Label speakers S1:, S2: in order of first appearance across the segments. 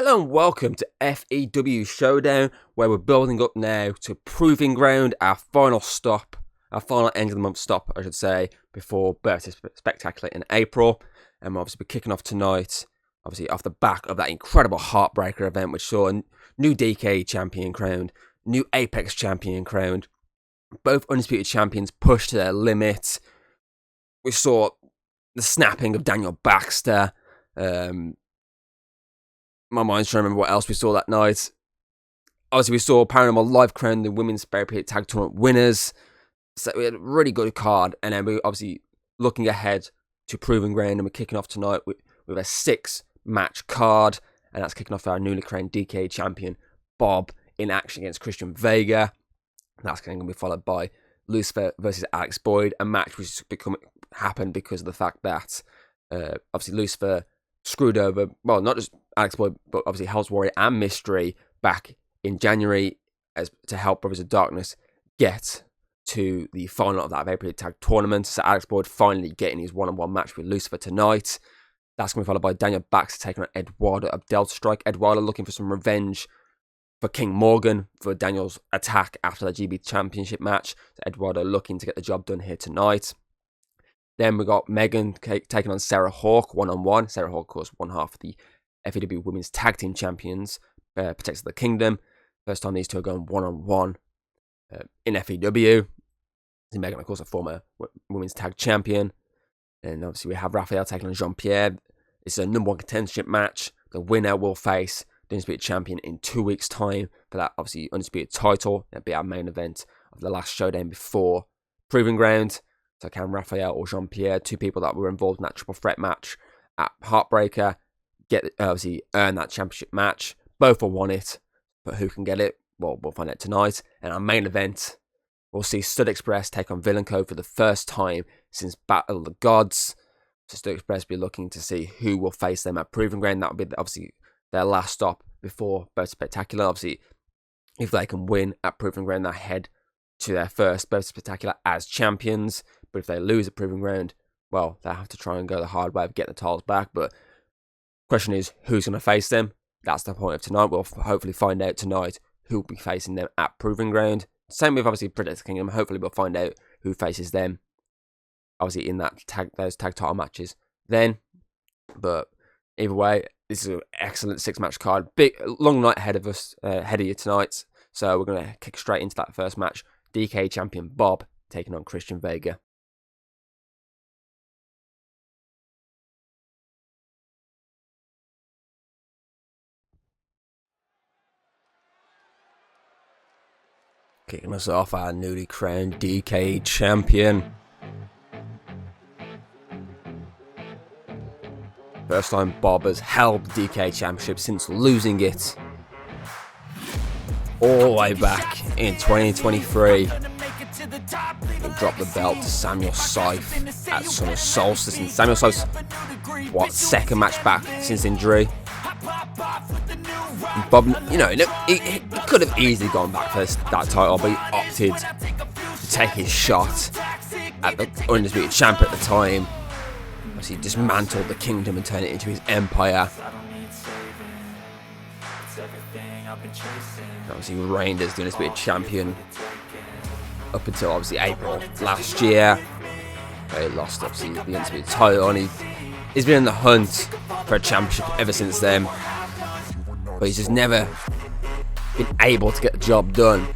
S1: Hello and welcome to FEW Showdown, where we're building up now to Proving Ground, our final end of the month stop, I should say, before Birthday Spectacular in April. And we'll obviously be kicking off tonight, obviously off the back of that incredible Heartbreaker event, which saw a new DKE Champion crowned, new Apex Champion crowned, both Undisputed Champions pushed to their limit. We saw the snapping of Daniel Baxter. My mind's trying to remember what else we saw that night. Obviously, we saw Paranormal Live crown the Women's Therapeutic Tag Tournament winners. So we had a really good card. And then we're obviously looking ahead to Proving Ground. And we're kicking off tonight with a 6-match card. And that's kicking off our newly crowned DKE Champion, Bob, in action against Christian Vega. And that's going to be followed by Lucifer versus Alex Boyd. A match which happened because of the fact that, obviously, Lucifer screwed over, well, not just Alex Boyd, but obviously Hell's Warrior and Mystery back in January to help Brothers of Darkness get to the final of that Vapor Tag Tournament. So Alex Boyd finally getting his one-on-one match with Lucifer tonight. That's going to be followed by Daniel Baxter taking on Eduardo of Delta Strike. Eduardo looking for some revenge for King Morgan for Daniel's attack after the GB Championship match. So Eduardo looking to get the job done here tonight. Then we got Megan taking on Sarah Hawke one-on-one. Sarah Hawke, of course, one half of the FEW Women's Tag Team Champions, Protectors of the Kingdom. First time these two are going one-on-one in FEW. Megan, of course, a former Women's Tag Champion. And obviously we have Raphael taking on Jean-Pierre. It's a number one contendership match. The winner will face the Undisputed Champion in 2 weeks' time for that, obviously, Undisputed title. That'll be our main event of the last Showdown before Proving Ground. So can Raphael or Jean-Pierre, two people that were involved in that triple threat match at Heartbreaker, earn that championship match. Both will want it, but who can get it? Well, we'll find out tonight. And our main event, we'll see Stud Express take on Villain Code for the first time since Battle of the Gods. So Stud Express will be looking to see who will face them at Proving Ground. That will be obviously their last stop before Birthday Spectacular. Obviously, if they can win at Proving Ground, they head to their first Birthday Spectacular as champions. But if they lose at Proving Ground, well, they have to try and go the hard way of getting the titles back. But question is, who's going to face them? That's the point of tonight. We'll hopefully find out tonight who will be facing them at Proving Ground. Same with, obviously, Protectors of the Kingdom. Hopefully we'll find out who faces them, obviously, in those tag title matches then. But either way, this is an excellent 6-match card. Big, long night ahead of us, ahead of you tonight. So we're going to kick straight into that first match. DKE Champion Bob taking on Christian Vega. Kicking us off, our newly crowned DKE Champion. First time Bob has held the DKE Championship since losing it all the way back in 2023. He dropped the belt to Samuel Scythe at Summer Solstice. And Samuel Scythe's, second match back since injury. Bob, he could have easily gone back for that title, but he opted to take his shot at the Undisputed Champion at the time. He dismantled the kingdom and turned it into his empire. Obviously, he reigned as the Undisputed Champion up until obviously April last year. He lost obviously the Undisputed title, and he's been in the hunt for a championship ever since then. But he's just never been able to get the job done.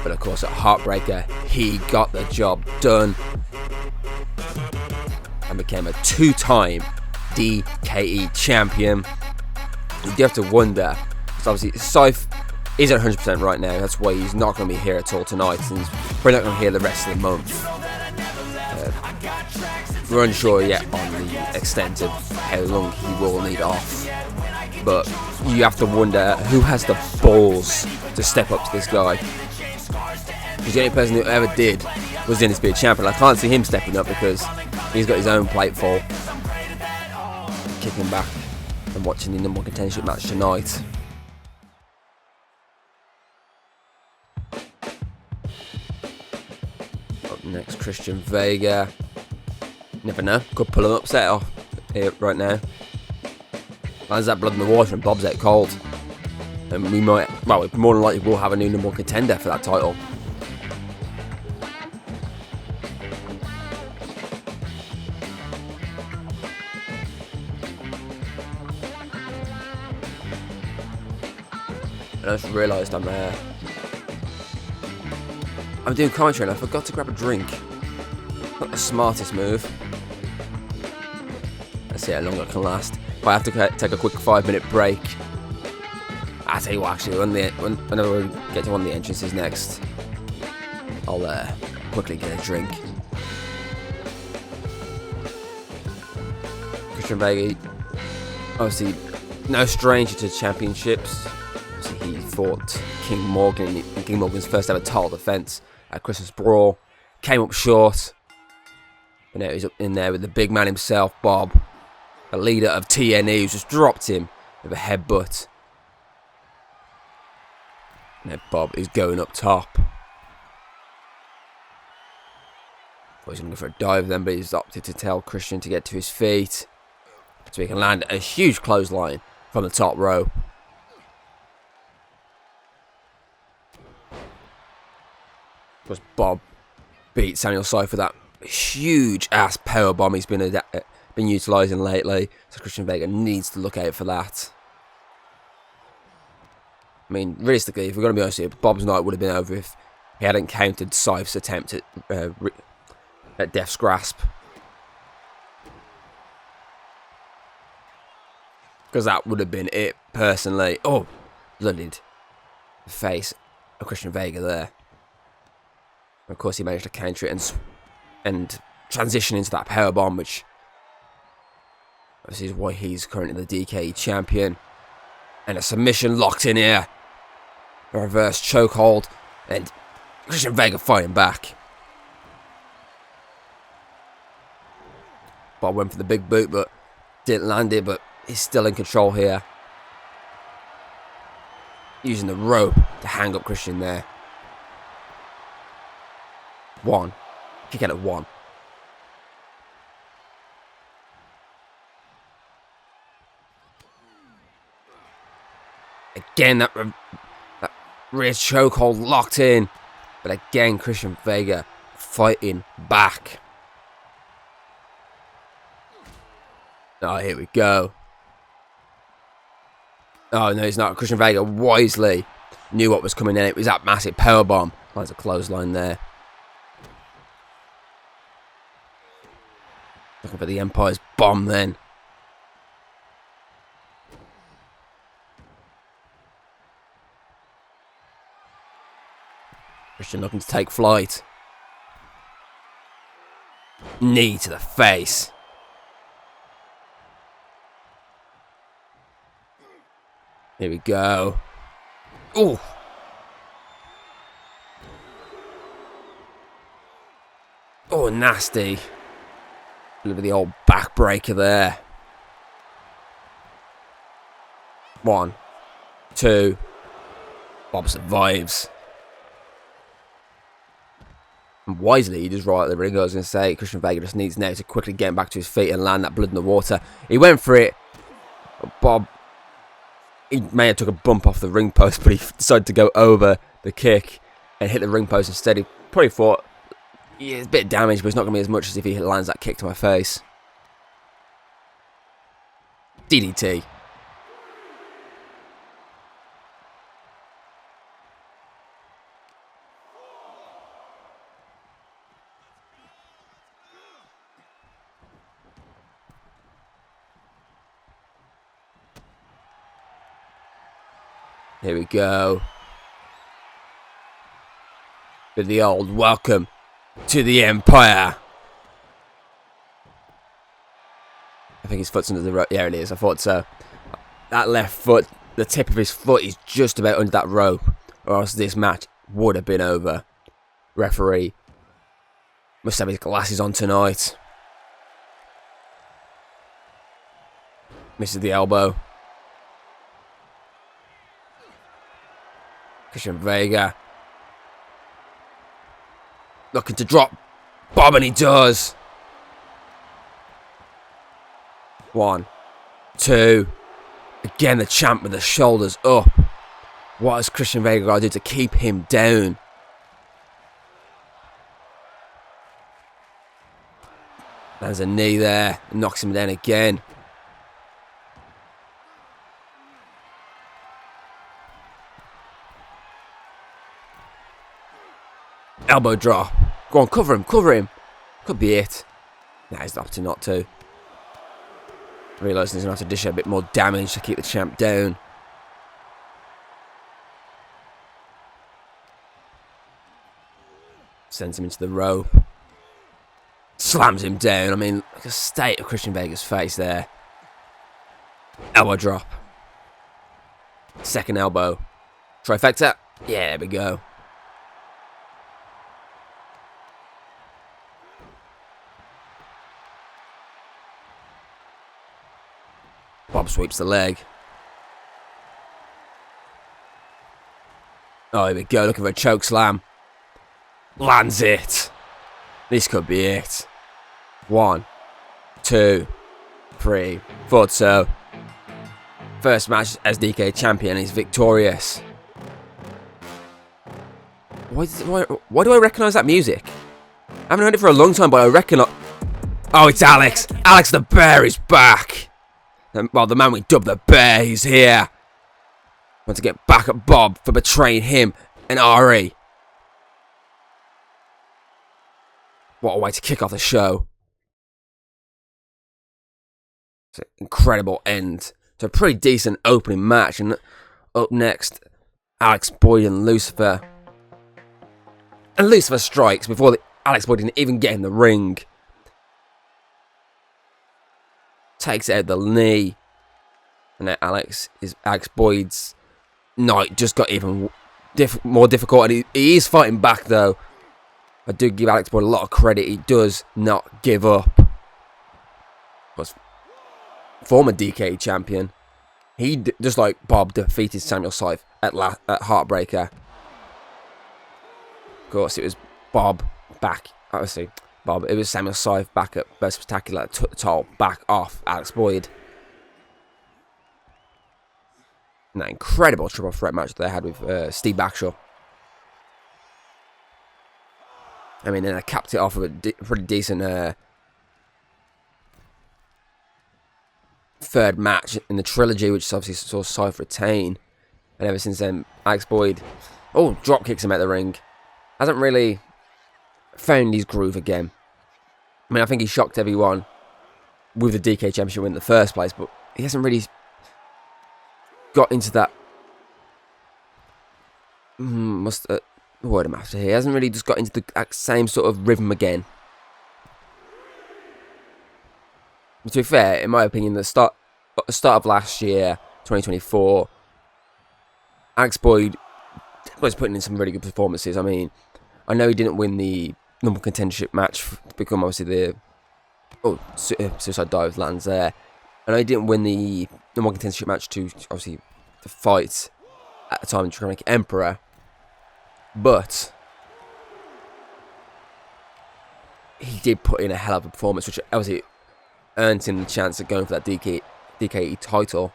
S1: But of course, at Heartbreaker, he got the job done and became a 2-time DKE Champion. You do have to wonder, because obviously Scythe isn't 100% right now. That's why he's not going to be here at all tonight, and he's probably not going to be here the rest of the month. We're unsure yet on the extent of how long he will need off, but you have to wonder who has the balls to step up to this guy. Because the only person who ever did was the Undisputed Champion. I can't see him stepping up because he's got his own plate full. Kicking back and watching the number one contendership match tonight. Up next, Christian Vega. Never know, could pull an upset off here right now. Lands that blood in the water and Bob's out cold. And we might, well, we more than likely will have a new number one contender for that title. And I just realised I'm doing commentary and I forgot to grab a drink. Not the smartest move. Let's see how long it can last. If I have to take a quick 5-minute break, I'll tell you what, actually, whenever we get to one of the entrances next, I'll quickly get a drink. Christian Vega, obviously, no stranger to championships. Obviously, he fought King Morgan in King Morgan's first ever title defense at Christmas Brawl. Came up short. But now he's up in there with the big man himself, Bob, the leader of TNE, who's just dropped him with a headbutt. Now Bob is going up top. Thought he was going to go for a dive then, but he's opted to tell Christian to get to his feet, so he can land a huge clothesline from the top rope. Of course, Bob beat Samuel Cypher that huge ass power bomb he's been utilising lately, so Christian Vega needs to look out for that. I mean, realistically, if we're going to be honest here, Bob's night would have been over if he hadn't countered Cypher's attempt at Death's Grasp. Because that would have been it, personally. Oh, blooded the face of Christian Vega there. Of course, he managed to counter it and transition into that power bomb, which obviously is why he's currently the DKE Champion. And a submission locked in here. A reverse chokehold, and Christian Vega fighting back. Bob went for the big boot, but didn't land it, but he's still in control here. Using the rope to hang up Christian there. One. Kick out at one. Again, that rear chokehold locked in. But again, Christian Vega fighting back. Oh, here we go. Oh, no, he's not. Christian Vega wisely knew what was coming in. It was that massive powerbomb. There's a clothesline there. Looking for the Empire's bomb then. Christian looking to take flight. Knee to the face. Here we go. Ooh. Oh, nasty. Look at the old backbreaker there. 1, 2. Bob survives. And wisely, he just right at the ring. I was going to say, Christian Vega just needs now to quickly get back to his feet and land that blood in the water. He went for it. But Bob, he may have took a bump off the ring post, but he decided to go over the kick and hit the ring post instead. He probably thought, yeah, it's a bit of damage, but it's not going to be as much as if he lands that kick to my face. DDT. Here we go. With the old welcome to the Empire. I think his foot's under the rope. Yeah, it is. I thought so. That left foot, the tip of his foot is just about under that rope, or else this match would have been over. Referee must have his glasses on tonight. Misses the elbow. Christian Vega looking to drop Bob, and he does. 1, 2. Again, the champ with the shoulders up. What has Christian Vega got to do to keep him down? There's a knee there. Knocks him down again. Elbow drop. Go on, cover him, cover him. Could be it. Nah, he's opting not to. Realising he's going to have to dish out a bit more damage to keep the champ down. Sends him into the rope. Slams him down. I mean, look at the state of Christian Vega's face there. Elbow drop. Second elbow. Trifecta. Yeah, there we go. Bob sweeps the leg. Oh, here we go. Looking for a choke slam. Lands it. This could be it. 1, 2, 3. Thought so. First match as DKE Champion. He's victorious. Why do I recognise that music? I haven't heard it for a long time, but I recognise... Oh, it's Alex. Alex the Bear is back. Well, the man we dubbed the Bear, he's here. Want to get back at Bob for betraying him and Ari. What a way to kick off the show. It's an incredible end to a pretty decent opening match. And up next, Alex Boyd and Lucifer. And Lucifer strikes before Alex Boyd didn't even get in the ring. Takes out the knee. And then Alex Boyd's night just got even more difficult. And he is fighting back though. I do give Alex Boyd a lot of credit. He does not give up. Was former DKE champion. He, just like Bob, defeated Samuel Scythe at Heartbreaker. Of course, it was Bob back. Obviously, Bob. It was Samuel Scythe back at Best Spectacular that took the title back off Alex Boyd. And that incredible triple threat match that they had with Steve Baxter. I mean, then I capped it off with a pretty decent third match in the trilogy, which obviously saw Scythe retain. And ever since then, Alex Boyd, drop kicks him out the ring. Hasn't really found his groove again. I mean, I think he shocked everyone with the DKE Championship win in the first place, but he hasn't really got into that. Word I'm after here. He hasn't really just got into the same sort of rhythm again. To be fair, in my opinion, the start of last year, 2024, Alex Boyd was putting in some really good performances. I mean, I know he didn't win the number contendership match to become obviously the Suicide Dive lands there. I know he didn't win the number contendership match to obviously the fight at the time in Draconic Emperor, but he did put in a hell of a performance, which obviously earned him the chance of going for that DKE title.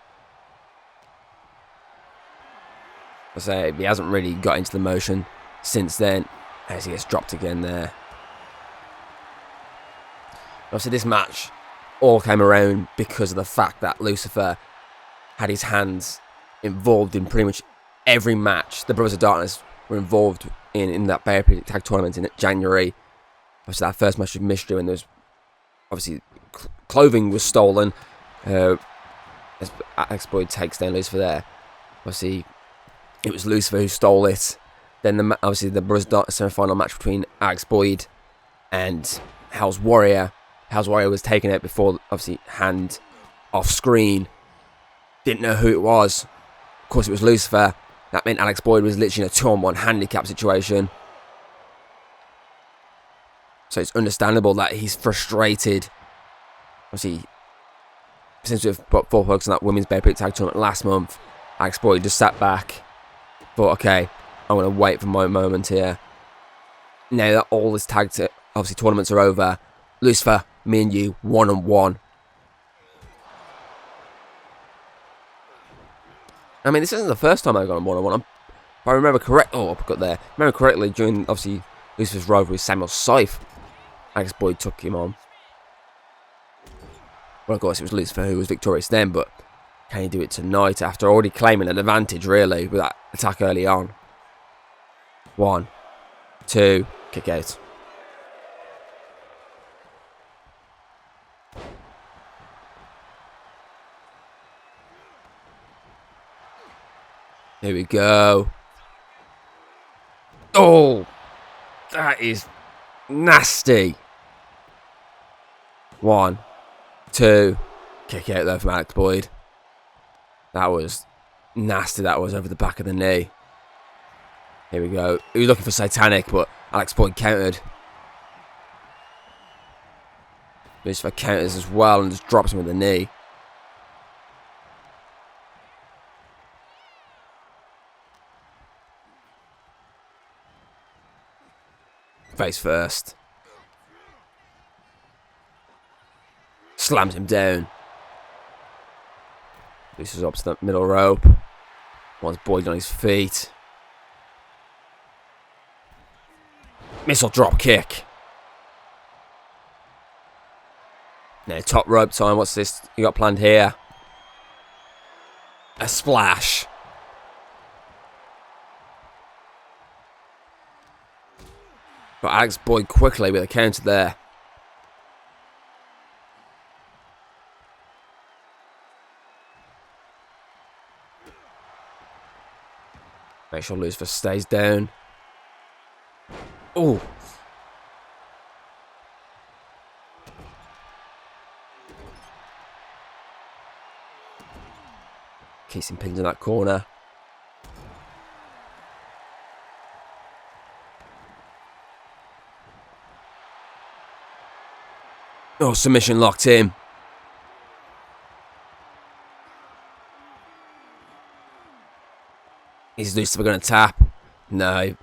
S1: I say he hasn't really got into the motion since then, as he gets dropped again there. Obviously, this match all came around because of the fact that Lucifer had his hands involved in pretty much every match the Brothers of Darkness were involved in that Bay Area Tag Tournament in January. Obviously, that first match with Mystery, when there was obviously clothing was stolen. As Alex Boyd takes down Lucifer there. Obviously, it was Lucifer who stole it. Then obviously the Brothers of Darkness semi-final match between Alex Boyd and Hell's Warrior. Hell's Warrior was taken out before, obviously, hand off screen. Didn't know who it was. Of course, it was Lucifer. That meant Alex Boyd was literally in a 2-on-1 handicap situation. So it's understandable that he's frustrated. Obviously, since we've put full focus on that Women's Bay Area Tag Tournament last month, Alex Boyd just sat back. Thought, okay, I'm going to wait for my moment here. Now that all his obviously tournaments are over, Lucifer, me and you, 1-on-1. I mean, this isn't the first time I've gone one-on-one. If I remember correctly, during, obviously, Lucifer's rivalry with Samuel Scythe, Alex Boyd took him on. Well, of course, it was Lucifer who was victorious then, but can he do it tonight after already claiming an advantage, really, with that attack early on? 1, 2, kick out. Here we go. Oh, that is nasty. 1, 2, kick out there from Alex Boyd. That was nasty. That was over the back of the knee. Here we go. He was looking for Satanic, but Alex Boyd countered. Lucifer counters as well and just drops him with the knee. Face first. Slams him down. Lucifer's up to the middle rope. Wants Boyd on his feet. Missile drop kick. Now top rope time. What's this you got planned here? A splash. But Alex Boyd quickly with a counter there. Make sure Lucifer stays down. Oh. Keeps him pinned in that corner. Oh, submission locked in. Is Lucifer going to tap? No.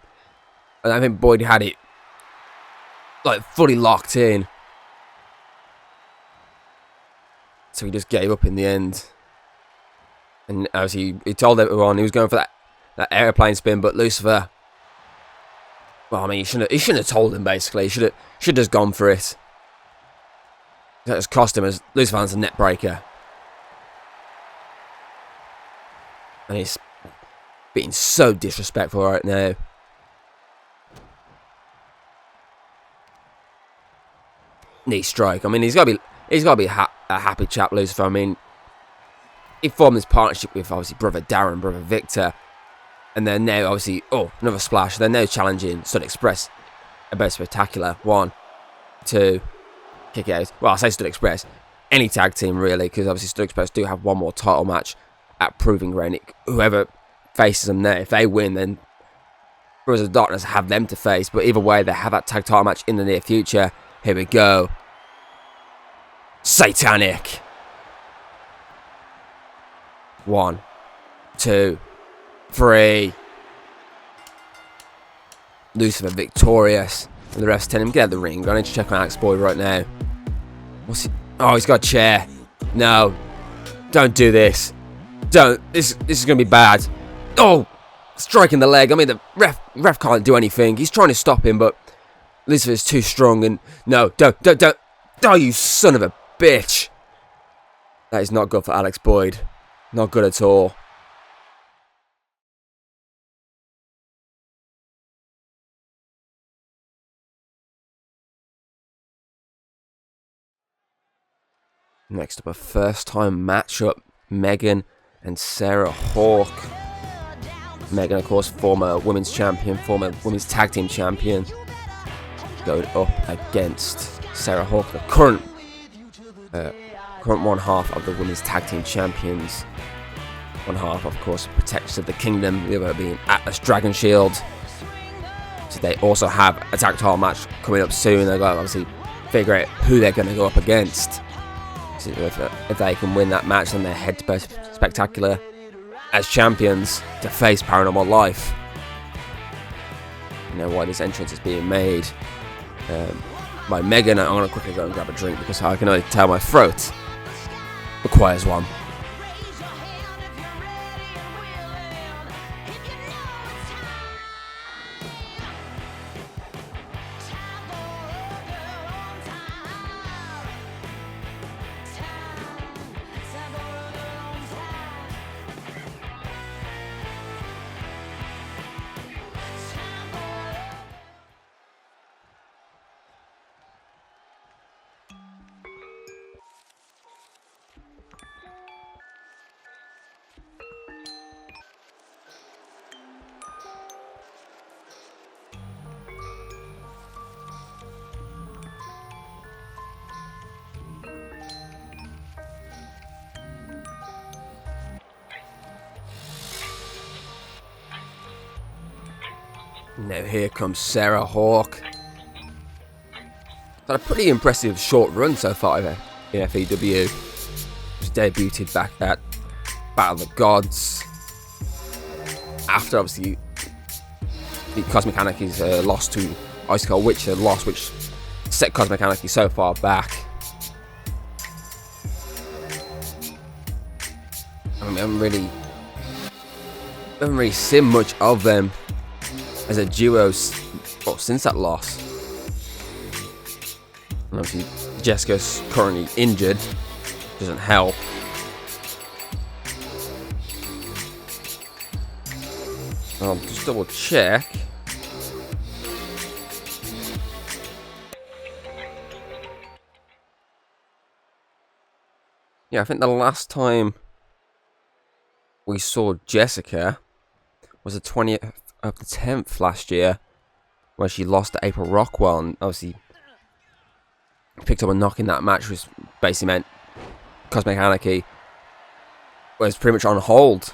S1: I don't think Boyd had it like fully locked in. So he just gave up in the end. And obviously he told everyone he was going for that airplane spin, but Lucifer, well, I mean, he shouldn't have told him basically. He should have just gone for it. That has cost him as Lucifer's a net breaker. And he's being so disrespectful right now. Knee strike. I mean, he's got to be a happy chap, Lucifer. I mean, he formed this partnership with obviously brother Darren, brother Victor, and then now obviously another splash. They're now challenging Stud Express. About spectacular. 1, 2, kick out. Well, I say Stud Express. Any tag team really, because obviously Stud Express do have one more title match at Proving Ground. Whoever faces them there, if they win, then Brothers of Darkness have them to face. But either way, they have that tag title match in the near future. Here we go. Satanic. 1, 2, 3. Lucifer victorious. And the refs tell him, get out of the ring. I need to check on Alex Boyd right now. What's he? Oh, he's got a chair. No. Don't do this. Don't. This is going to be bad. Oh! Striking the leg. I mean, the ref can't do anything. He's trying to stop him, but Lucifer's too strong. And no, don't. Oh, you son of a bitch. That is not good for Alex Boyd. Not good at all. Next up, a first-time matchup. Megan and Sarah Hawke. Megan, of course, former women's champion, former women's tag team champion. Going up against Sarah Hawke, the current one half of the women's tag team champions. One half, of course, Protectors of the Kingdom, the other being Atlas Dragon Shield. So they also have a tag title match coming up soon. They've got to obviously figure out who they're going to go up against. So if they can win that match, then they head to Spectacular as champions to face Paranormal Life. You know why this entrance is being made by Megan. I'm going to quickly go and grab a drink because I can only tell my throat requires one. Now here comes Sarah Hawke. Had a pretty impressive short run so far in FEW. She debuted back at Battle of the Gods. After obviously the Cosmic Anarchy's loss to Ice Cold Witch, a loss which set Cosmic Anarchy so far back. I mean, I haven't really seen much of them as a duo since that loss. And obviously, Jessica's currently injured, doesn't help. I'll just double check. Yeah, I think the last time we saw Jessica was the 20th of the 10th last year, where she lost to April Rockwell, and obviously picked up a knock in that match, which basically meant Cosmic Anarchy was pretty much on hold.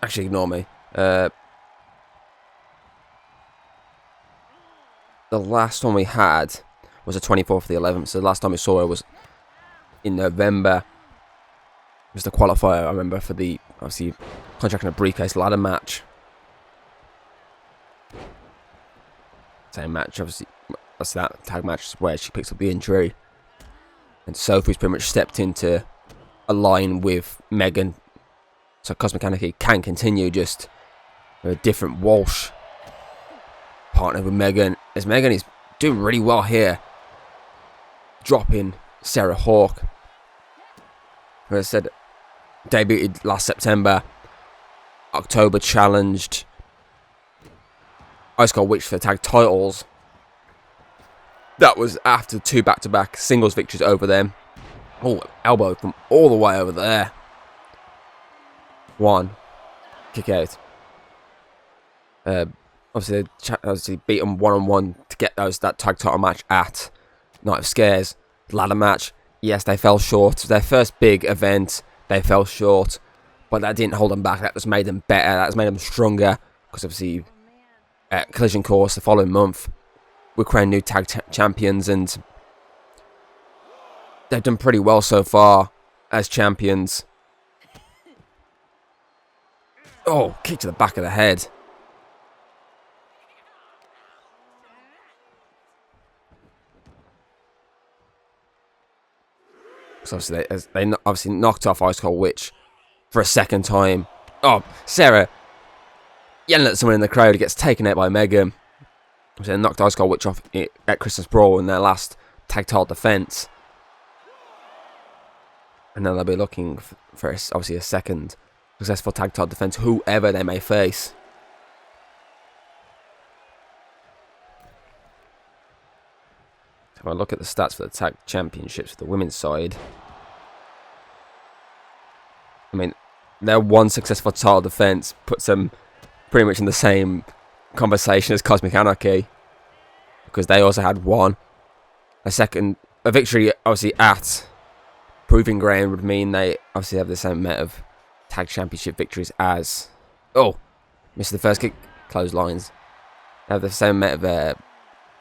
S1: Actually, ignore me. The last one we had was the 24th of the 11th, so the last time we saw her was in November. It was the qualifier, I remember, for the, obviously, contract and a briefcase ladder match. Same match, obviously, that's that tag match where she picks up the injury. And Sophie's pretty much stepped into a line with Megan. So Cosmic Anarchy can continue, just with a different Walsh partner with Megan. As Megan is doing really well here, dropping Sarah Hawke, who I said debuted last September. October challenged Ice Cold Witch for the tag titles. That was after 2 back-to-back singles victories over them. Oh, elbow from all the way over there. 1 kick out. Obviously beat them 1-on-1 to get that tag title match at Night of Scares. Ladder match. Yes, they fell short. Their first big event, they fell short. But that didn't hold them back. That just made them better. That just made them stronger. Because obviously, at Collision Course the following month, we crowned new tag champions. And they've done pretty well so far as champions. Oh, kick to the back of the head. So they obviously knocked off Ice Cold Witch for a second time. Oh, Sarah yelling at someone in the crowd, gets taken out by Megan. So they knocked Ice Cold Witch off at Christmas Brawl in their last tag title defense. And now they'll be looking for obviously a second successful tag title defense, whoever they may face. So if I look at the stats for the tag championships for the women's side, I mean, their one successful title defense puts them pretty much in the same conversation as Cosmic Anarchy, because they also had a victory obviously at Proving Ground would mean they obviously have the same amount of tag championship victories as, missed the first kick, clotheslines. They have the same amount of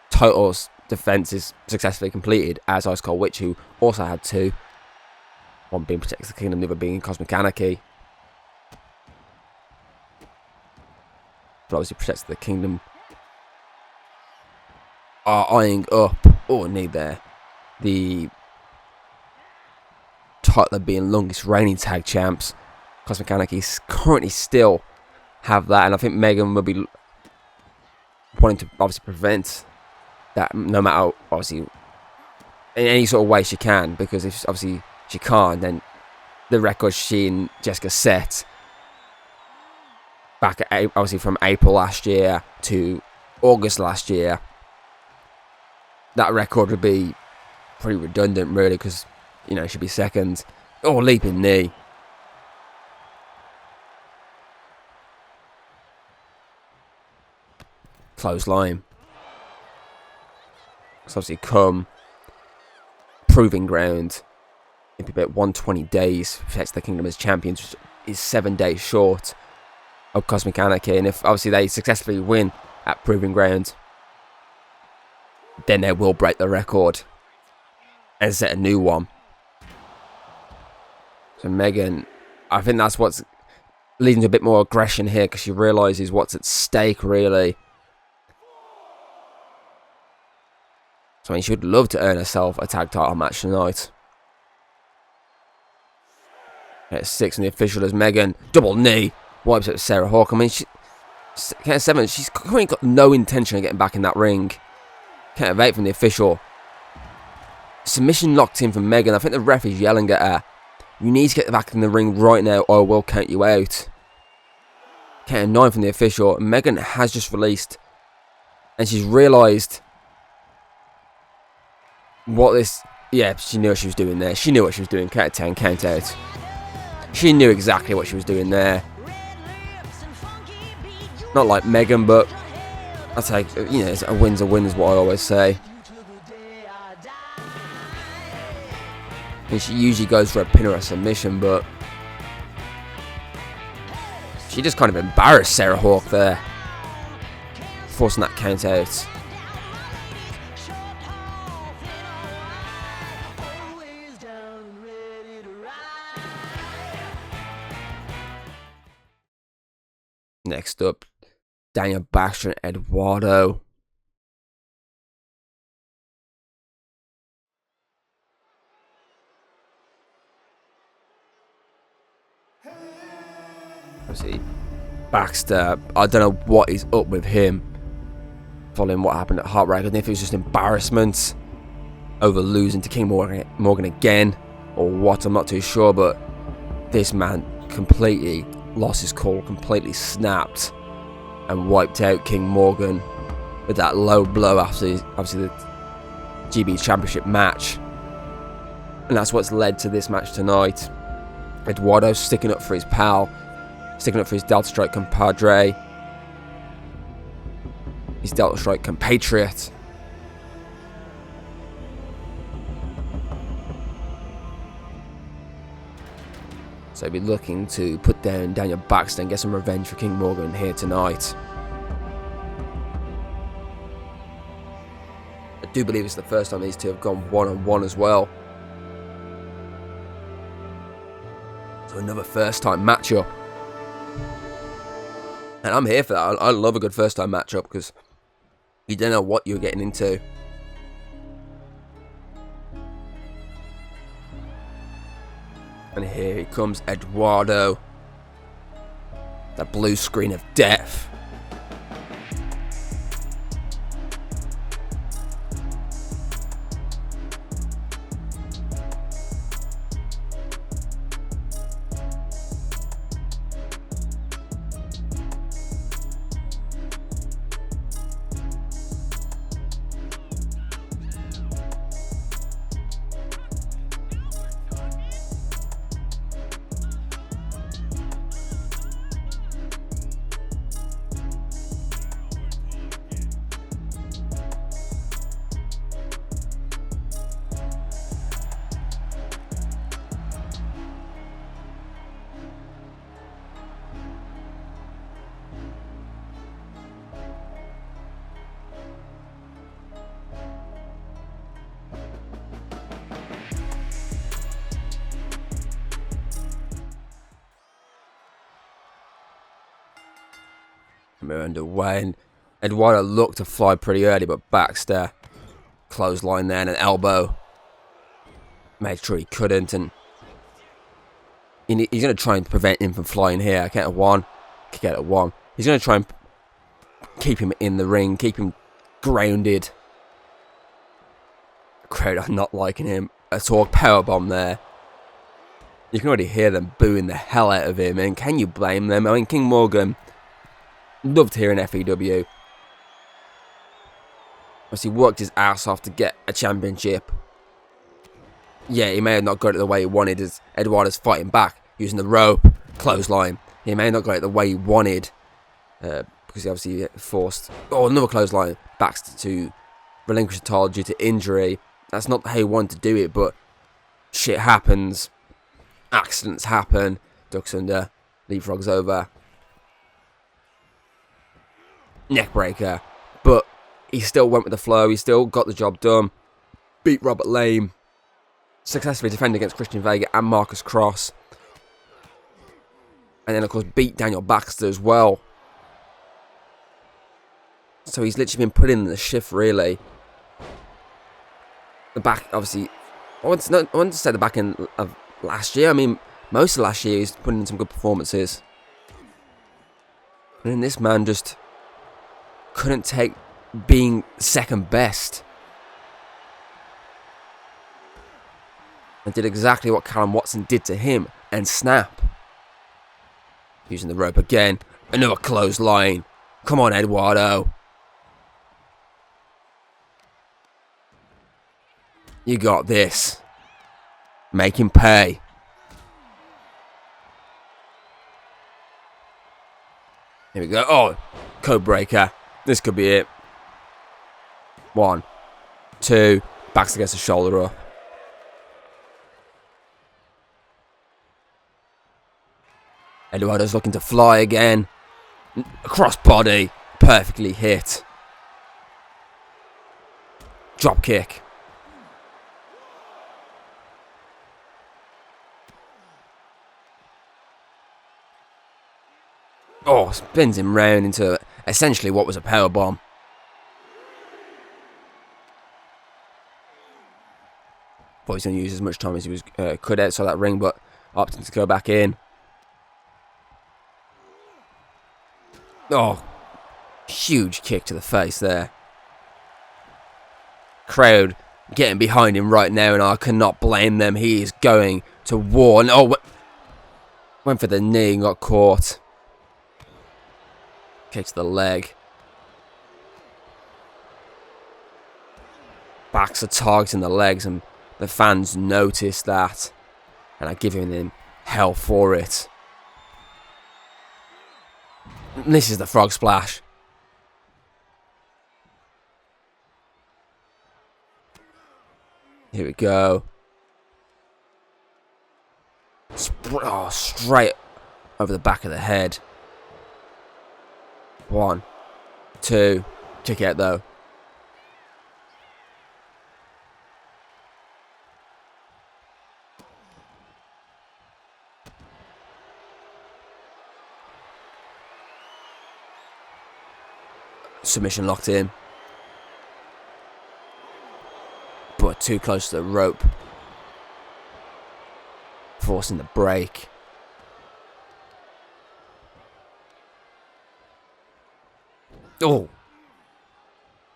S1: titles defenses successfully completed as Ice Cold Witch, who also had 2. One being Protect the Kingdom, the other being Cosmic Anarchy. But obviously Protect the Kingdom are eyeing up, knee there, the title of being longest reigning tag champs. Cosmic Anarchy currently still have that, and I think Megan will be wanting to obviously prevent that, no matter obviously in any sort of way she can, because if obviously she can't, then the record she and Jessica set back at obviously from April last year to August last year, that record would be pretty redundant really, because it should be second. Leaping knee. Clothesline. So obviously come Proving Ground, it'd be about 120 days. Protects the Kingdom as champions, which is 7 days short of Cosmic Anarchy, and if obviously they successfully win at Proving Ground, then they will break the record and set a new one. So Megan, I think that's what's leading to a bit more aggression here, because she realises what's at stake, really. So I mean, she would love to earn herself a tag title match tonight. At 6 in the official as Megan, double knee, wipes up Sarah Hawke. I mean, count of 7, she's currently got no intention of getting back in that ring. Count of 8 from the official. Submission locked in from Megan. I think the ref is yelling at her, you need to get back in the ring right now or I will count you out. Count of 9 from the official. Megan has just released, and she's realised what this... Yeah, she knew what she was doing there. She knew what she was doing. Count of 10, count out. She knew exactly what she was doing there. Not like Megan, but I'll take, you know, a win's a win is what I always say. And she usually goes for a pin or a submission, but she just kind of embarrassed Sarah Hawke there, forcing that count out. Next up, Daniel Baxter and Eduardo. See, Baxter, I don't know what is up with him following what happened at Heartbreak. I don't know if it was just embarrassment over losing to King Morgan again or what, I'm not too sure, but this man completely lost his cool, completely snapped and wiped out King Morgan with that low blow after obviously the DKE Championship match. And that's what's led to this match tonight. Eduardo sticking up for his pal, sticking up for his Delta Strike compadre, his Delta Strike compatriot. So he'll be looking to put down Daniel Baxter and get some revenge for King Morgan here tonight. I do believe it's the first time these two have gone one-on-one as well. So another first-time matchup. And I'm here for that. I love a good first-time matchup because you don't know what you're getting into. And here he comes, Eduardo. That blue screen of death. We're underway, and Eduardo looked to fly pretty early, but Baxter clothesline there and an elbow. Made sure he couldn't, and he's going to try and prevent him from flying here. Count of 1, kick out at 1. He's going to try and keep him in the ring, keep him grounded. The crowd are not liking him at all. Powerbomb there. You can already hear them booing the hell out of him, and can you blame them? I mean, King Morgan loved hearing FEW. Obviously worked his ass off to get a championship. Yeah, he may have not got it the way he wanted as Eduardo's fighting back, using the rope, clothesline. He may have not got it the way he wanted, because he obviously forced, another clothesline, Baxter to relinquish the title due to injury. That's not how he wanted to do it, but shit happens. Accidents happen. Ducks under, leapfrogs over. neckbreaker. But he still went with the flow. He still got the job done. Beat Robert Lame. Successfully defended against Christian Vega and Marcus Cross. And then, of course, beat Daniel Baxter as well. So he's literally been put in the shift, really. The back, obviously, I want to say the back end of last year. I mean, most of last year he's putting in some good performances. And then this man just couldn't take being second best. And did exactly what Callum Watson did to him and snap. Using the rope again. Another clothesline. Come on, Eduardo. You got this. Make him pay. Here we go. Oh, code breaker. This could be it. 1, 2. Baxter gets the shoulder up. Eduardo's looking to fly again. Crossbody. Perfectly hit. Drop kick. Oh, spins him round into essentially what was a powerbomb. Thought he was going to use as much time as he was could outside that ring, but opting to go back in. Oh, huge kick to the face there. Crowd getting behind him right now, and I cannot blame them. He is going to war. And oh, went for the knee and got caught. Kick to the leg. Baxter targeting the legs, and the fans notice that and are giving him hell for it. And this is the frog splash. Here we go. Straight over the back of the head. 1, 2. Kick out though. Submission locked in. But too close to the rope. Forcing the break. Oh!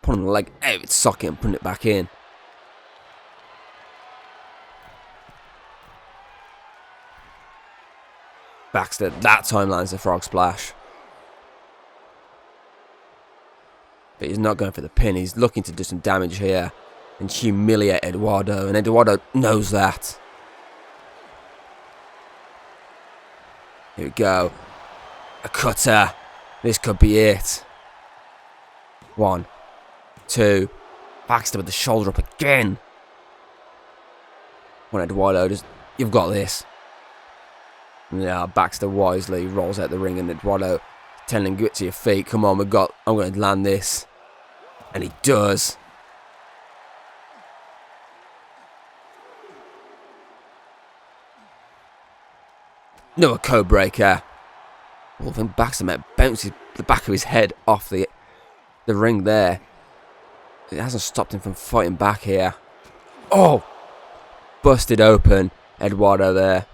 S1: Pulling the leg out of its socket and putting it back in. Baxter that time lands the frog splash. But he's not going for the pin. He's looking to do some damage here and humiliate Eduardo. And Eduardo knows that. Here we go. A cutter. This could be it. 1, 2. Baxter with the shoulder up again. Well, Eduardo, you've got this. Yeah, Baxter wisely rolls out the ring, and Eduardo telling him, get to your feet. Come on, I'm going to land this. And he does. No, a code breaker. Well, then Baxter bounces the back of his head off the ring there. It hasn't stopped him from fighting back here. Oh! Busted open. Eduardo there.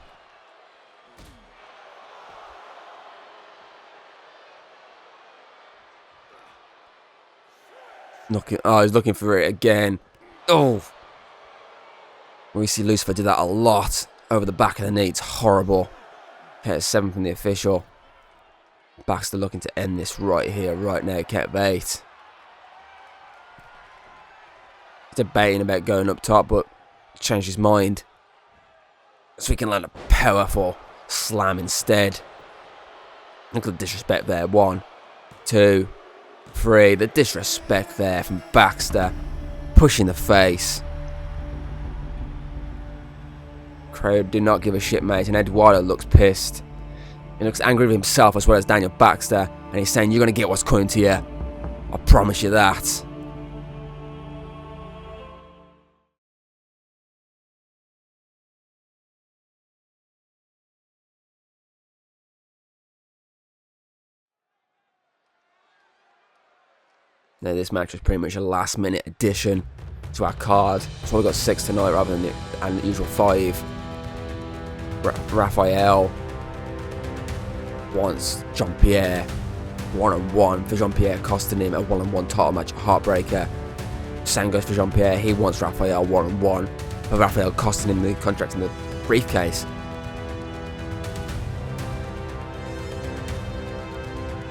S1: He's looking for it again. Oh! We see Lucifer do that a lot. Over the back of the knee. It's horrible. Okay, 7 from the official. Baxter looking to end this right here, right now. Count of 8. Debating about going up top, but changed his mind. So he can land a powerful slam instead. Look at the disrespect there. 1, 2, 3. The disrespect there from Baxter. Pushing the face. Crowd do not give a shit, mate. And Eduardo looks pissed. He looks angry with himself as well as Daniel Baxter. And he's saying, you're going to get what's coming to you. I promise you that. Now this match was pretty much a last minute addition to our card. So we got 6 tonight rather than the usual 5. Raphael wants Jean-Pierre one-on-one for Jean-Pierre, costing him a one-on-one title match at Heartbreaker. Same goes for Jean-Pierre, he wants Raphael one-on-one, but Raphael costing him the contract in the briefcase.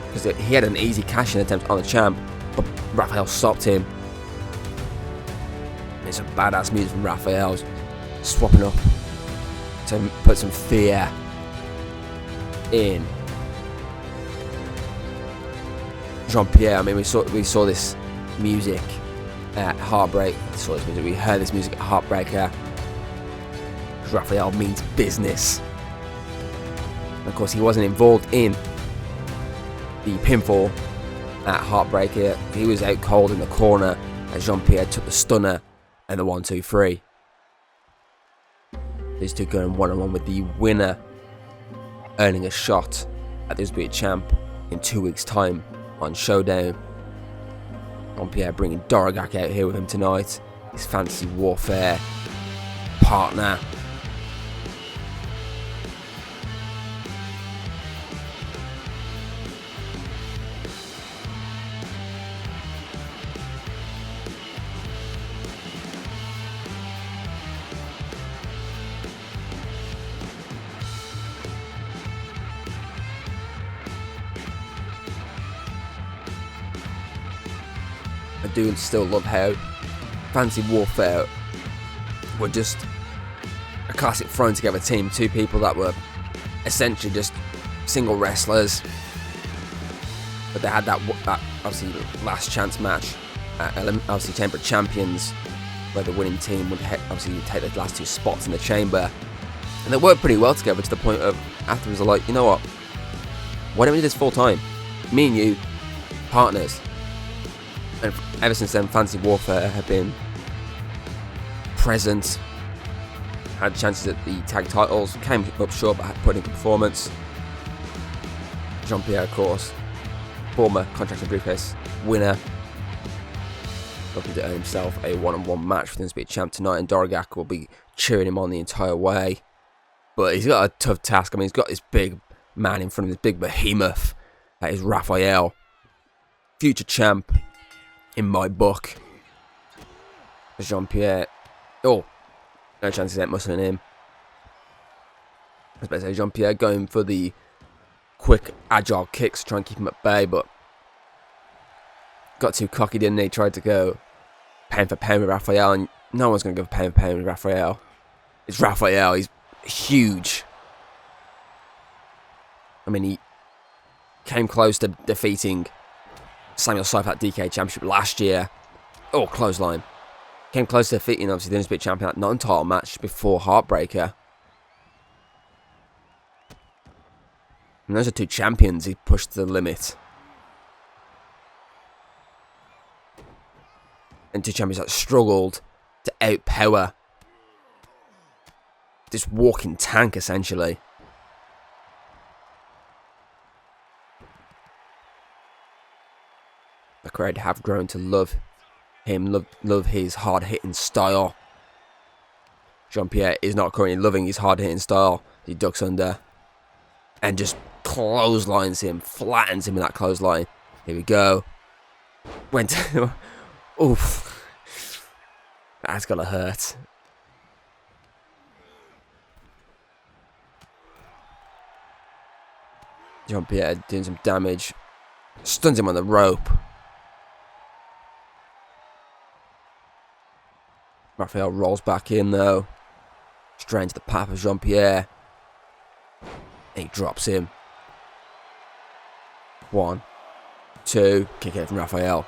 S1: Because he had an easy cash-in attempt on the champ, but Raphael stopped him. There's some badass music from Raphael, swapping up to put some fear in Jean-Pierre. I mean, we saw this music at Heartbreak. We heard this music at Heartbreaker. Raphael means business. And of course, he wasn't involved in the pinfall at Heartbreaker. He was out cold in the corner as Jean-Pierre took the stunner and the 1-2-3. These two going one-on-one with the winner earning a shot at the Undisputed Champ in 2 weeks' time on Showdown. Jean-Pierre bringing Doragak out here with him tonight, his fantasy warfare partner. I do still love how Fantasy Warfare were just a classic thrown together team. 2 people that were essentially just single wrestlers, but they had that obviously last chance match at obviously Chamber of Champions, where the winning team would obviously take the last 2 spots in the chamber, and they worked pretty well together to the point of afterwards they're like, you know what, why don't we do this full time? Me and you, partners. And ever since then, Fantasy Warfare have been present, had chances at the tag titles, came up short but had put in performance. Jean-Pierre, of course, former contracted briefcase winner, looking to earn himself a one-on-one match with the Undisputed Champ tonight, and Doragak will be cheering him on the entire way. But he's got a tough task. I mean, he's got this big man in front of him, this big behemoth. That is Raphael, future champ in my book. Jean-Pierre, no chance he's out muscling him. I was about to say Jean-Pierre going for the quick, agile kicks to try and keep him at bay, but got too cocky, didn't he? Tried to go pound for pound with Raphael, and no one's going to go pound for pound with Raphael. It's Raphael, he's huge. I mean, he came close to defeating Samuel Seif at DKE Championship last year. Clothesline. Came close to defeating, obviously, the Undisputed Champion at non-title match before Heartbreaker. And those are 2 champions he pushed to the limit. And 2 champions that struggled to outpower this walking tank, essentially. The crowd have grown to love him, love his hard-hitting style. Jean-Pierre is not currently loving his hard-hitting style. He ducks under and just clotheslines him, flattens him in that clothesline. Here we go. Went oof. That's gonna hurt. Jean-Pierre doing some damage. Stuns him on the rope. Raphael rolls back in though. Straight into the path of Jean-Pierre. And he drops him. 1, 2. Kick out from Raphael.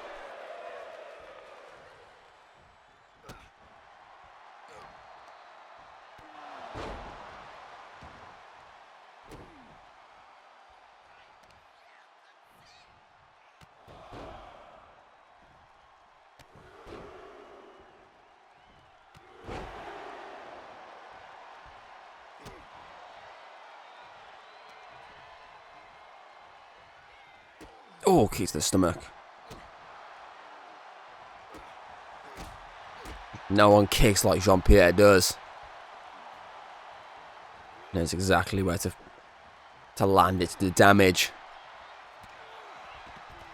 S1: Oh, kicks to the stomach. No one kicks like Jean-Pierre does. Knows exactly where to land it to do damage.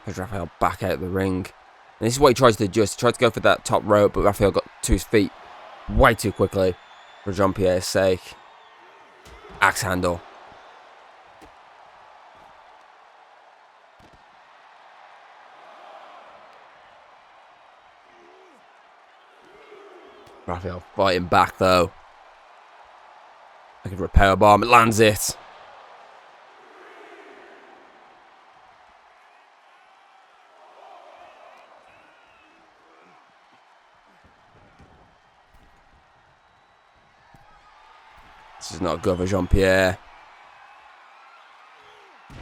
S1: Push Raphael back out of the ring. And this is what he tries to do. He tried to go for that top rope, but Raphael got to his feet way too quickly for Jean-Pierre's sake. Axe handle. Raphael fighting back though. Like a repair bomb, it lands it. This is not good for Jean-Pierre.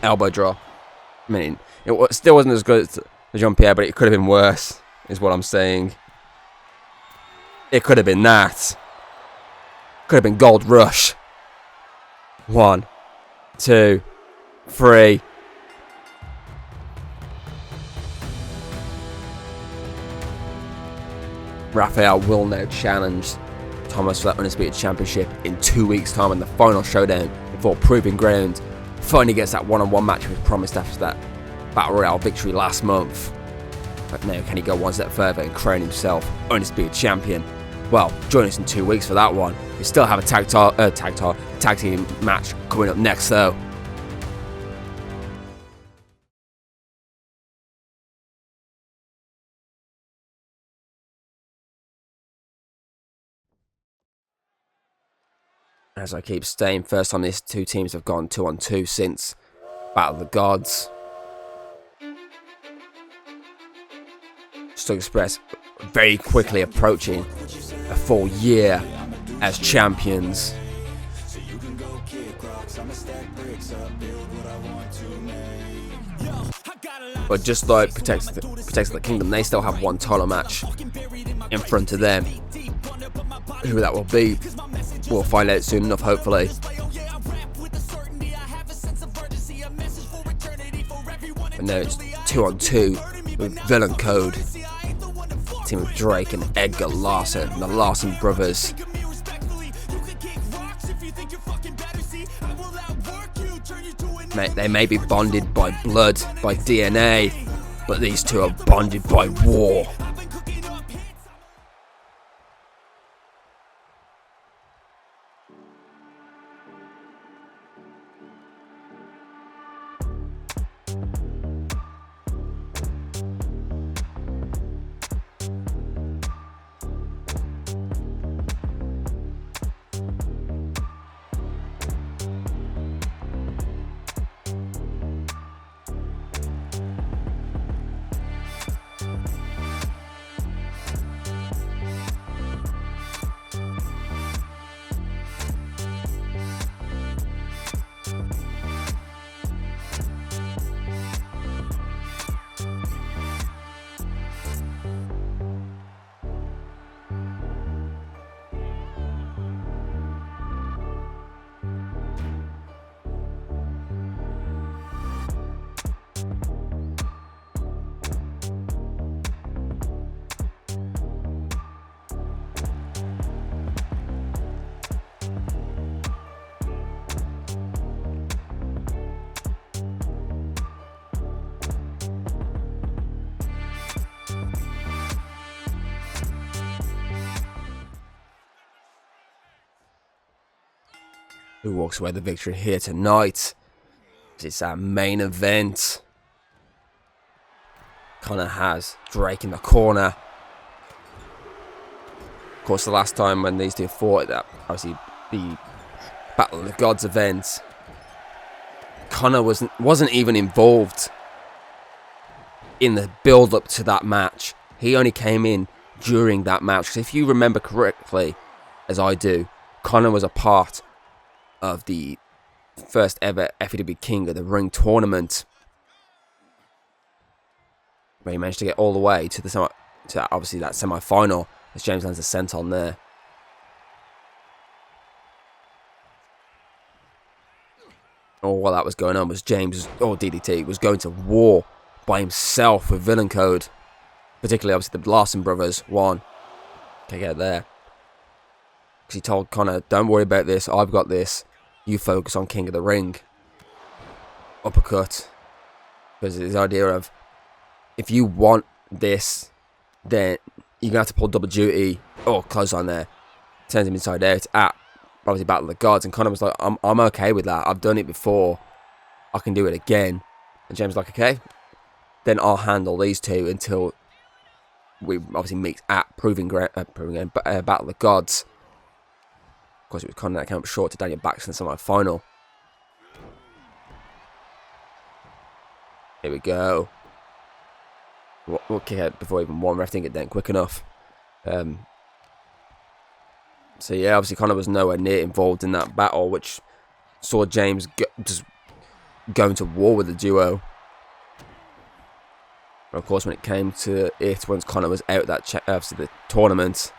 S1: Elbow drop. I mean, it still wasn't as good as Jean-Pierre, but it could have been worse, is what I'm saying. It could have been that. Could have been Gold Rush. 1, 2, 3. Raphael will now challenge Thomas for that Undisputed Championship in 2 weeks' time in the final showdown before Proving Ground finally gets that one-on-one match he was promised after that Battle Royale victory last month. But now can he go one step further and crown himself Undisputed Champion? Well, join us in 2 weeks for that one. We still have a tag team match coming up next though. As I keep saying, first time these two teams have gone 2-on-2 since Battle of the Gods. Stug Express very quickly approaching a full year as champions. But just like protects the Kingdom, they still have one title match in front of them. Who that will be, we'll find out soon enough, hopefully. And now it's 2-on-2 with Villain Code. Team of Drake and Edgar Larson, the Larson brothers. They may be bonded by blood, by DNA, but these two are bonded by war. Who walks away with the victory here tonight? It's our main event. Connor has Drake in the corner. Of course, the last time when these two fought, that obviously the Battle of the Gods event, Connor wasn't even involved in the build-up to that match. He only came in during that match. Because if you remember correctly, as I do, Connor was a part of the first ever FEW King of the Ring tournament, where he managed to get all the way to obviously that semi-final as James lands a senton there. All while that was going on was DDT was going to war by himself with villain code. Particularly, obviously, the Larson brothers won. Okay, get there. Because he told Conor, don't worry about this, I've got this. You focus on King of the Ring. Uppercut. Because his idea of, if you want this, then you're going to have to pull double duty. Oh, close on there. Turns him inside out at, obviously, Battle of the Gods. And Conor was like, I'm okay with that. I've done it before. I can do it again. And James was like, okay. Then I'll handle these two until we obviously meet at Battle of the Gods. Of course, it was Conor that came up short to Daniel Baxter in the semi-final. Here we go. We'll kick out before even one. Ref didn't get down quick enough. So yeah, obviously Conor was nowhere near involved in that battle, which saw James just going to war with the duo. But of course, when it came to it, once Conor was out that obviously the tournament,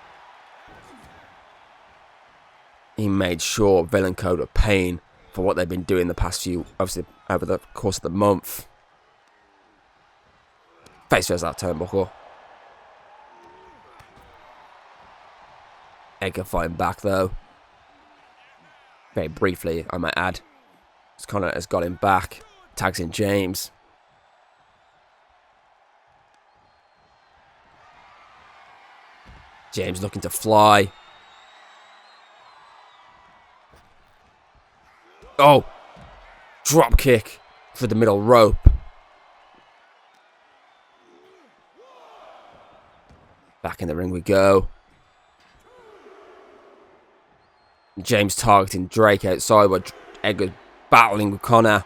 S1: he made sure Villain Code were paying for what they've been doing the past few, obviously over the course of the month. Face first that turnbuckle. Edgar fighting back though. Very briefly, I might add. As Conor has got him back. Tags in James. James looking to fly. Oh! Drop kick for the middle rope. Back in the ring we go. James targeting Drake outside while Edgar's battling with Conor.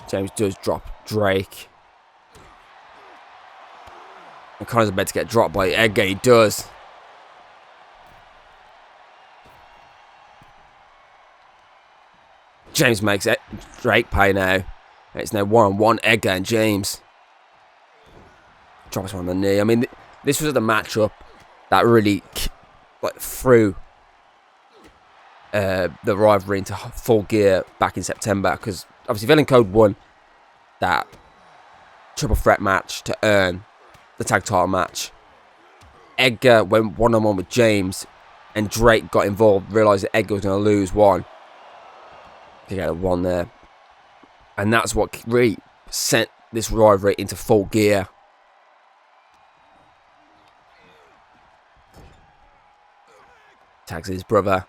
S1: James does drop Drake. And Conor's about to get dropped by Edgar. He does. James makes Drake pay now. It's now one-on-one Edgar and James. Drops him on the knee. I mean, this was the matchup that really threw the rivalry into full gear back in September, because obviously Villain Code won that triple threat match to earn the tag title match. Edgar went one-on-one with James, and Drake got involved, realised that Edgar was going to lose one. He got a one there. And that's what really sent this rivalry into full gear. Tags his brother.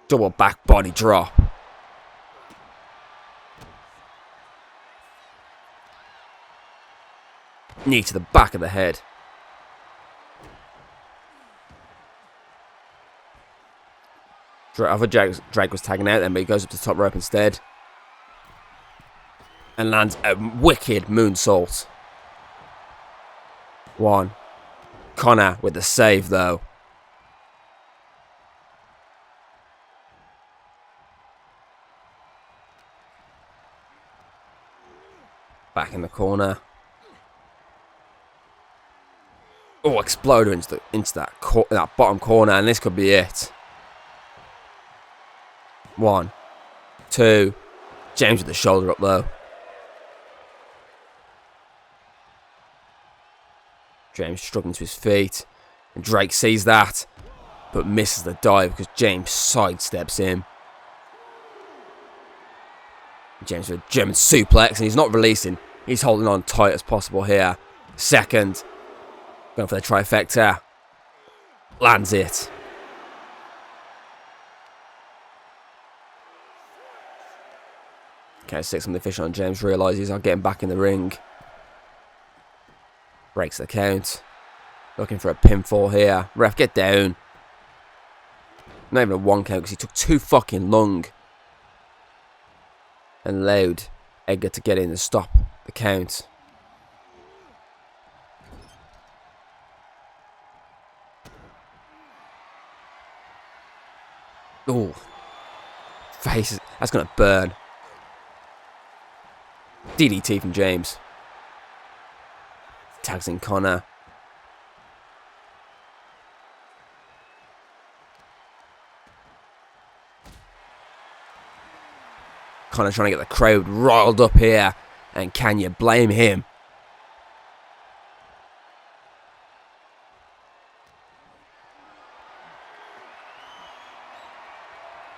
S1: Double back body drop. Knee to the back of the head. I thought Drake was tagging out then, but he goes up to the top rope instead. And lands a wicked moonsault. One. Conor with the save though. Back in the corner. Oh, exploder into that bottom corner, and this could be it. 1, 2. James with the shoulder up though. James struggling to his feet. And Drake sees that, but misses the dive because James sidesteps him. James with a German suplex, and he's not releasing. He's holding on tight as possible here. Second. Going for the trifecta. Lands it. Okay, 6 on the official, and James realises I'm getting back in the ring. Breaks the count. Looking for a pinfall here. Ref, get down. Not even a 1 count because he took too fucking long. And allowed Edgar to get in and stop the count. Oh. Face. That's going to burn. DDT from James. Tags in Conor. Kind of trying to get the crowd riled up here. And can you blame him?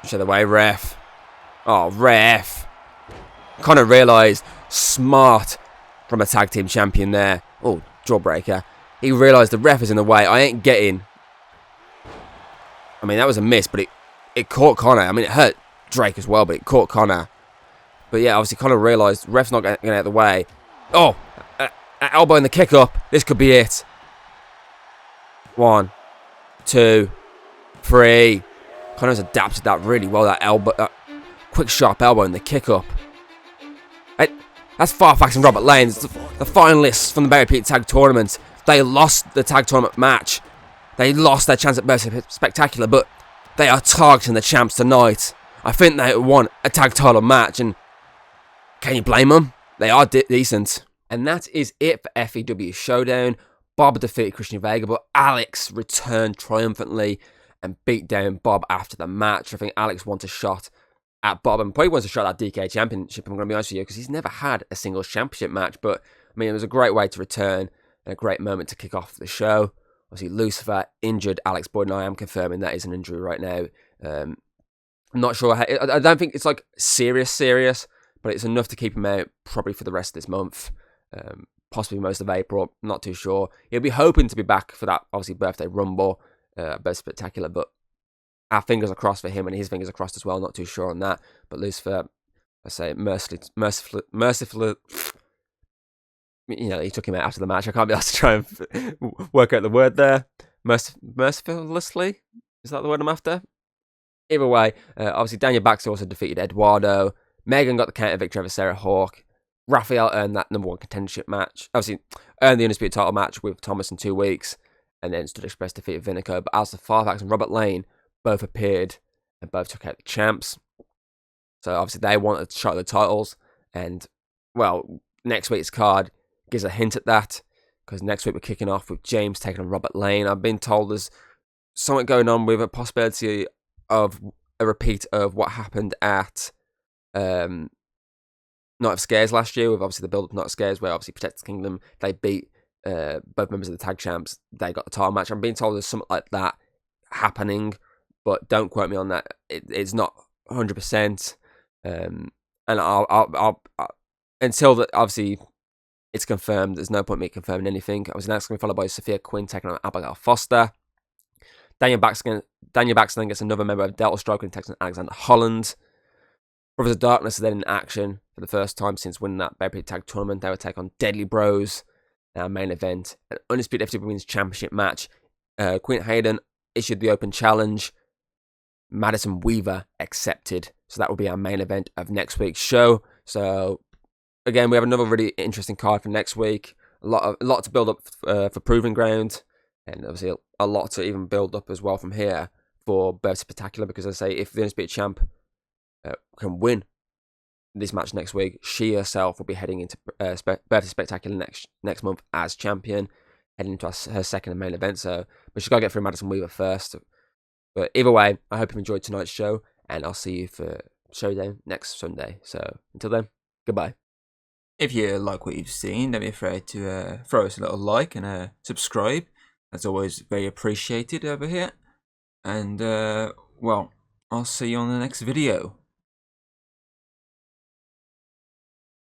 S1: Show the way, ref. Oh, ref. Kind of realised, smart from a tag team champion there. Oh, jawbreaker. He realised the ref is in the way. I ain't getting. I mean, that was a miss, but it caught Connor. I mean, it hurt Drake as well, but it caught Connor. But yeah, obviously Connor realised ref's not getting out of the way. Oh, elbow in the kick up. This could be it. 1, 2, 3. Connor's adapted that really well. That elbow, that quick sharp elbow in the kick up. That's Farfax and Robert Lane, the finalists from the Barry Pete Tag Tournament. They lost the Tag Tournament match. They lost their chance at Best Spectacular, but they are targeting the champs tonight. I think they won a tag title match, and can you blame them? They are decent. And that is it for FEW Showdown. Bob defeated Christian Vega, but Alex returned triumphantly and beat down Bob after the match. I think Alex wants a shot at Bob, and probably wants a shot at DKE Championship, I'm going to be honest with you, because he's never had a singles championship match. But I mean, it was a great way to return and a great moment to kick off the show. Obviously, Lucifer injured Alex Boyd, and I am confirming that is an injury right now. I'm not sure. I don't think it's like serious, but it's enough to keep him out probably for the rest of this month, possibly most of April. Not too sure. He'll be hoping to be back for that, obviously, birthday rumble, Best Spectacular, but our fingers are crossed for him, and his fingers are crossed as well. Not too sure on that. But Lucifer, I say mercifully, you know, he took him out after the match. I can't be asked to try and work out the word there. Mercilessly? Is that the word I'm after? Either way, obviously Daniel Baxter also defeated Eduardo. Megan got the counter victory over Sarah Hawke. Raphael earned that #1 contendership match. Obviously, earned the Undisputed title match with Thomas in 2 weeks. And then Stud Express defeated Vinico. But Alistair Farfax and Robert Lane both appeared and both took out the champs. So obviously they wanted to shot the titles. And, well, next week's card gives a hint at that. Because next week we're kicking off with James taking on Robert Lane. I've been told there's something going on with a possibility of a repeat of what happened at Night of Scares last year, with obviously the build-up Night of Scares, where obviously Protect the Kingdom, they beat both members of the tag champs. They got the title match. I'm being told there's something like that happening, but don't quote me on that. It's not 100%. And I'll until that obviously it's confirmed. There's no point in me confirming anything. I was next going to be followed by Sophia Quinn taking on Abigail Foster. Daniel Baxter then gets another member of Delta Stroke and takes on Alexander Holland. Brothers of Darkness are then in action for the first time since winning that Barry Pete Tag Tournament. They will take on Deadly Bros. Our main event, an Undisputed FTW Women's Championship match. Queen Hayden issued the open challenge. Madison Weaver accepted. So that will be our main event of next week's show. So again, we have another really interesting card for next week. A lot to build up for Proving Ground, and obviously a lot to even build up as well from here for Birth Spectacular. Because I say, if the Undisputed Champ can win this match next week, she herself will be heading into Birth Spectacular next month as champion, heading into her second and main event. So, but she's got to get through Madison Weaver first. But either way, I hope you enjoyed tonight's show, and I'll see you for Showdown next Sunday. So until then, goodbye.
S2: If you like what you've seen, don't be afraid to throw us a little like and subscribe. That's always very appreciated over here. And well, I'll see you on the next video.